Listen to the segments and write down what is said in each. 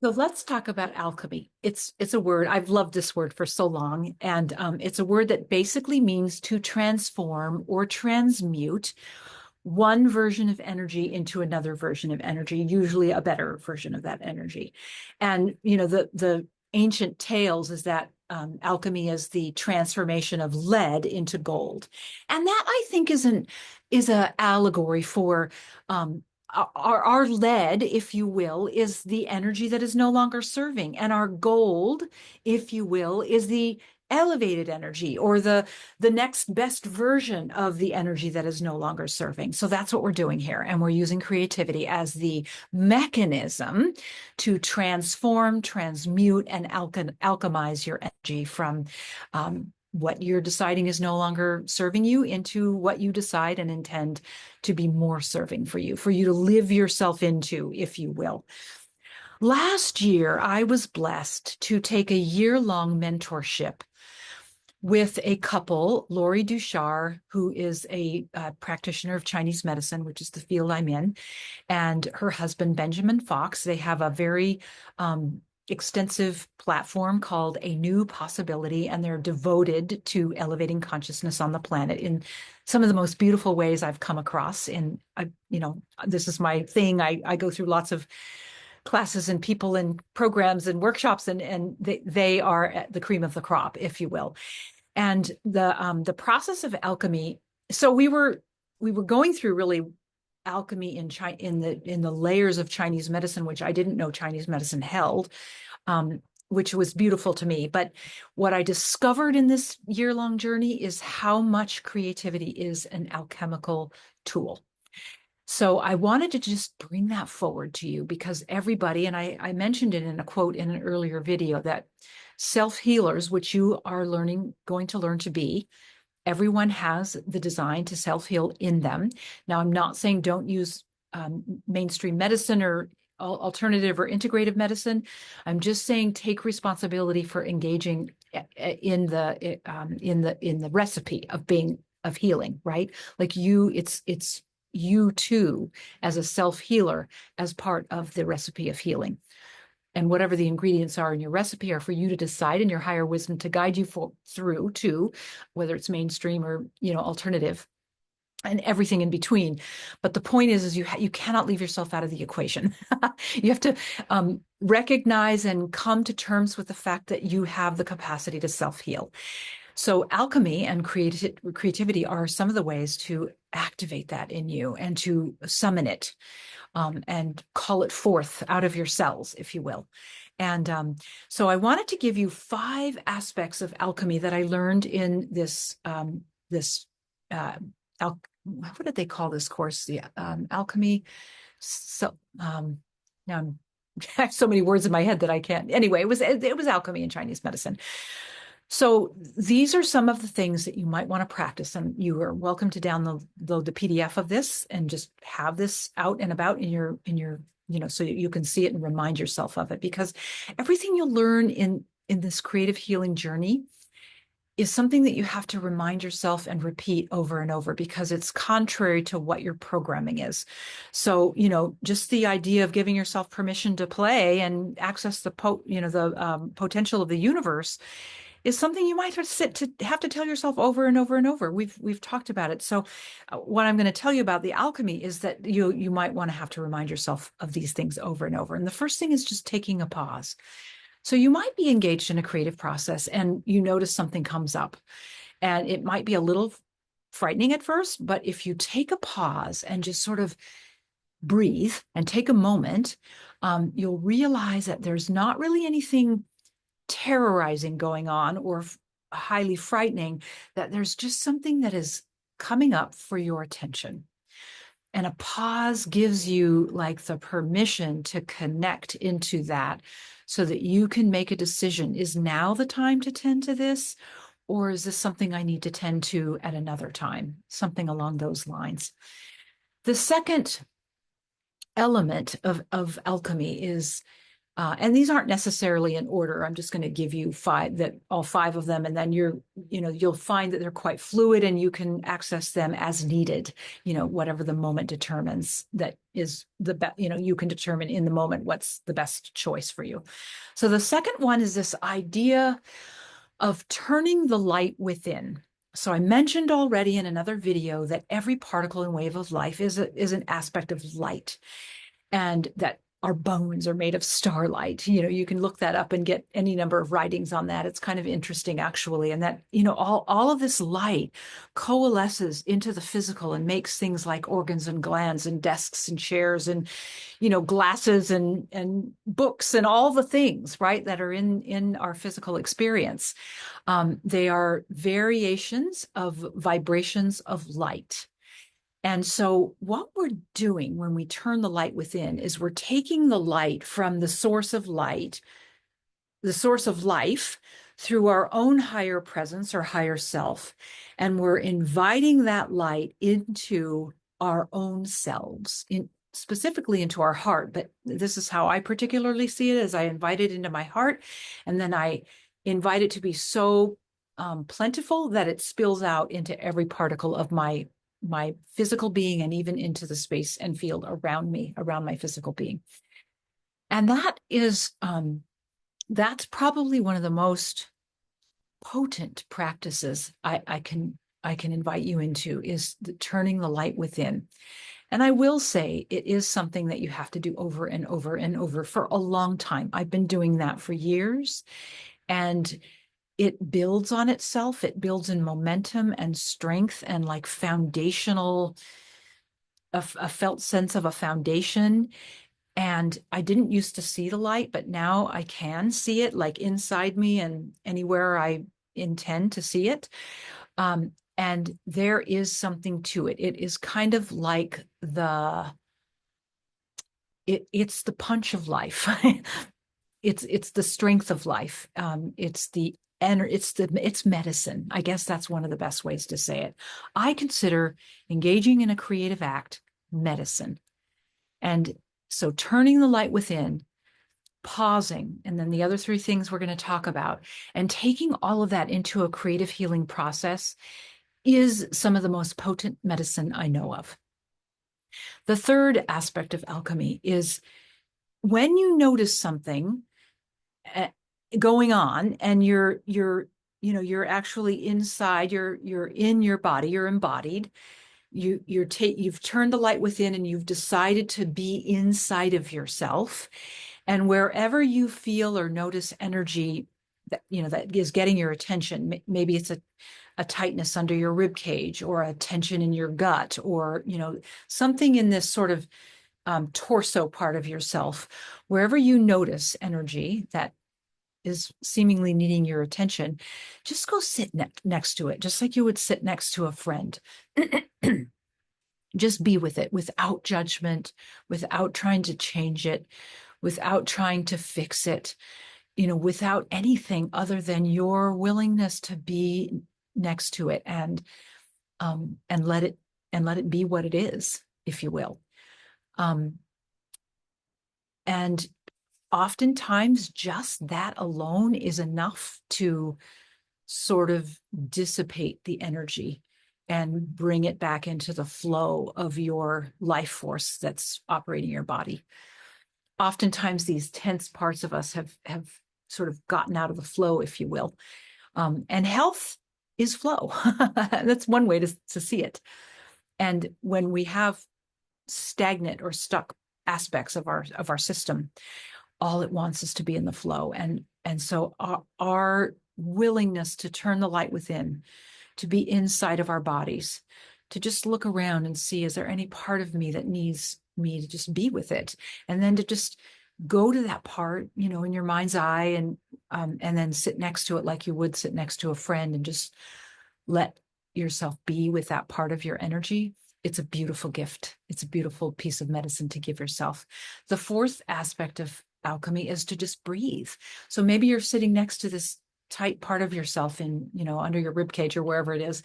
So let's talk about alchemy. It's a word. I've loved this word for so long, and it's a word that basically means to transform or transmute one version of energy into another version of energy, usually a better version of that energy. And the ancient tales is that alchemy is the transformation of lead into gold, and that I think is a allegory for our lead, if you will, is the energy that is no longer serving, and our gold, if you will, is the elevated energy or the next best version of the energy that is no longer serving. So that's what we're doing here. And we're using creativity as the mechanism to transform, transmute, and alchemize your energy from what you're deciding is no longer serving you into what you decide and intend to be more serving for you to live yourself into, if you will. Last year, I was blessed to take a year-long mentorship with a couple, Lori Duchar, who is a practitioner of Chinese medicine, which is the field I'm in, and her husband, Benjamin Fox. They have a very extensive platform called A New Possibility, and they're devoted to elevating consciousness on the planet in some of the most beautiful ways I've come across. And this is my thing. I go through lots of classes and people and programs and workshops, and they are at the cream of the crop, if you will. And the process of alchemy. So we were going through really alchemy in China, in the layers of Chinese medicine, which I didn't know Chinese medicine held, which was beautiful to me. But what I discovered in this year-long journey is how much creativity is an alchemical tool. So I wanted to just bring that forward to you because everybody, and I mentioned it in a quote in an earlier video, that self-healers, which you are going to learn to be, everyone has the design to self-heal in them. Now, I'm not saying don't use mainstream medicine or alternative or integrative medicine. I'm just saying take responsibility for engaging in the recipe of healing, right? Like it's you too as a self-healer as part of the recipe of healing. And whatever the ingredients are in your recipe are for you to decide, and your higher wisdom to guide you through to, whether it's mainstream or alternative and everything in between. But the point is you cannot leave yourself out of the equation. You have to recognize and come to terms with the fact that you have the capacity to self-heal. So alchemy and creativity are some of the ways to activate that in you and to summon it. And call it forth out of your cells, if you will. And so I wanted to give you 5 aspects of alchemy that I learned in this what did they call this course? The alchemy. So now I have so many words in my head that I can't. Anyway, it was alchemy in Chinese medicine. So these are some of the things that you might want to practice, and you are welcome to download the PDF of this and just have this out and about in your so you can see it and remind yourself of it, because everything you'll learn in this creative healing journey is something that you have to remind yourself and repeat over and over, because it's contrary to what your programming is. So, just the idea of giving yourself permission to play and access the potential of the universe is something you might have to tell yourself over and over and over. We've talked about it. So what I'm going to tell you about the alchemy is that you might want to have to remind yourself of these things over and over. And the first thing is just taking a pause. So you might be engaged in a creative process and you notice something comes up, and it might be a little frightening at first, but if you take a pause and just sort of breathe and take a moment, you'll realize that there's not really anything terrorizing going on or highly frightening, that there's just something that is coming up for your attention. And a pause gives you like the permission to connect into that so that you can make a decision. Is now the time to tend to this? Or is this something I need to tend to at another time? Something along those lines. The second element of alchemy is And these aren't necessarily in order. I'm just going to give you all five of them, and then you'll find that they're quite fluid and you can access them as needed, whatever the moment determines that is the best, you can determine in the moment what's the best choice for you. So the second one is this idea of turning the light within. So I mentioned already in another video that every particle and wave of life is an aspect of light, and that our bones are made of starlight. You can look that up and get any number of writings on that. It's kind of interesting, actually. And that, all of this light coalesces into the physical and makes things like organs and glands and desks and chairs and, glasses and books and all the things, right, that are in our physical experience. They are variations of vibrations of light. And so what we're doing when we turn the light within is we're taking the light from the source of light, the source of life, through our own higher presence or higher self, and we're inviting that light into our own selves, specifically into our heart. But this is how I particularly see it, as I invite it into my heart, and then I invite it to be so plentiful that it spills out into every particle of my physical being, and even into the space and field around me, around my physical being. And that's probably one of the most potent practices I can invite you into, is turning the light within. And I will say it is something that you have to do over and over and over for a long time. I've been doing that for years, and it builds on itself. It builds in momentum and strength and like foundational, a felt sense of a foundation. And I didn't used to see the light, but now I can see it, like inside me and anywhere I intend to see it. And there is something to it. It is kind of like it's the punch of life. It's the strength of life. It's medicine. I guess that's one of the best ways to say it. I consider engaging in a creative act medicine. And so turning the light within, pausing, and then the other three things we're going to talk about, and taking all of that into a creative healing process is some of the most potent medicine I know of. The third aspect of alchemy is when you notice something going on, and you're actually inside, you're in your body, you're embodied, you've turned the light within, and you've decided to be inside of yourself. And wherever you feel or notice energy that is getting your attention, maybe it's a tightness under your rib cage, or a tension in your gut, or something in this sort of torso part of yourself, wherever you notice energy that is seemingly needing your attention, just go sit next to it, just like you would sit next to a friend. Just be with it without judgment, without trying to change it, without trying to fix it, without anything other than your willingness to be next to it, and let it be what it is, if you will. And oftentimes just that alone is enough to sort of dissipate the energy and bring it back into the flow of your life force that's operating your body. Oftentimes these tense parts of us have sort of gotten out of the flow, if you will. And health is flow. That's one way to see it. And when we have stagnant or stuck aspects of our system, all it wants is to be in the flow. And so our willingness to turn the light within, to be inside of our bodies, to just look around and see, is there any part of me that needs me to just be with it? And then to just go to that part, in your mind's eye, and then sit next to it like you would sit next to a friend, and just let yourself be with that part of your energy. It's a beautiful gift. It's a beautiful piece of medicine to give yourself. The fourth aspect of alchemy is to just breathe. So maybe you're sitting next to this tight part of yourself in, under your rib cage or wherever it is.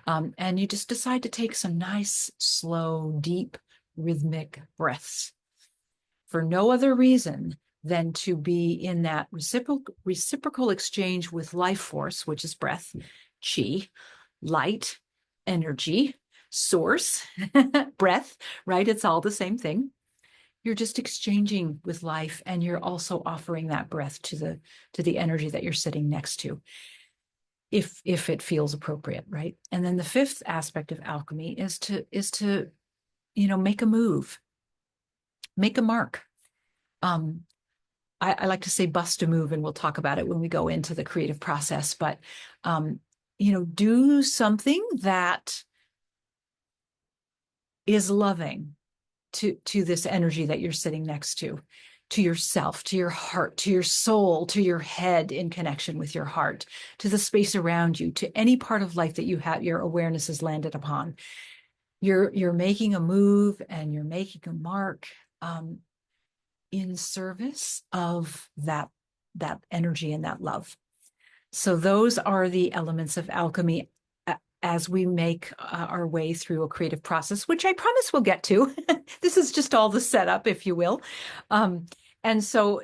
And you just decide to take some nice, slow, deep, rhythmic breaths for no other reason than to be in that reciprocal exchange with life force, which is breath, chi, light, energy, source, breath, right? It's all the same thing. You're just exchanging with life, and you're also offering that breath to the energy that you're sitting next to, if it feels appropriate, right? And then the fifth aspect of alchemy is to make a move, make a mark. I like to say bust a move, and we'll talk about it when we go into the creative process. But do something that is loving to this energy that you're sitting next to yourself, to your heart, to your soul, to your head in connection with your heart, to the space around you, to any part of life that you have your awareness has landed upon. You're making a move and you're making a mark in service of that energy and that love. So those are the elements of alchemy as we make our way through a creative process, which I promise we'll get to. This is just all the setup, if you will. And so,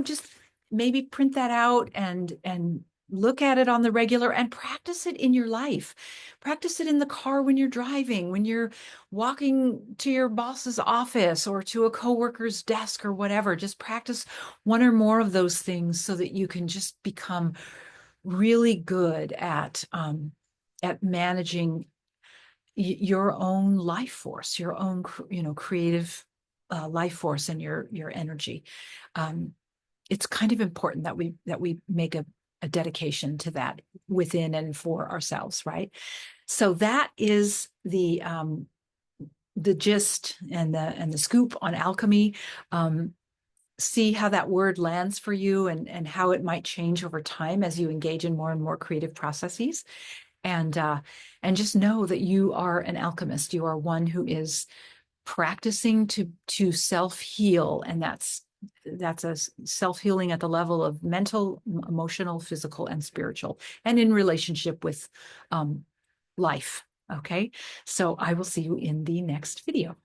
just maybe print that out and look at it on the regular and practice it in your life. Practice it in the car when you're driving, when you're walking to your boss's office or to a coworker's desk or whatever. Just practice one or more of those things so that you can just become really good at managing your own life force, your own creative life force, and your energy. It's kind of important that we make a dedication to that within and for ourselves, right? So that is the gist and the scoop on alchemy. See how that word lands for you and how it might change over time as you engage in more and more creative processes. And just know that you are an alchemist. You are one who is practicing to self-heal, and that's a self-healing at the level of mental, emotional, physical, and spiritual, and in relationship with life. Okay, so I will see you in the next video.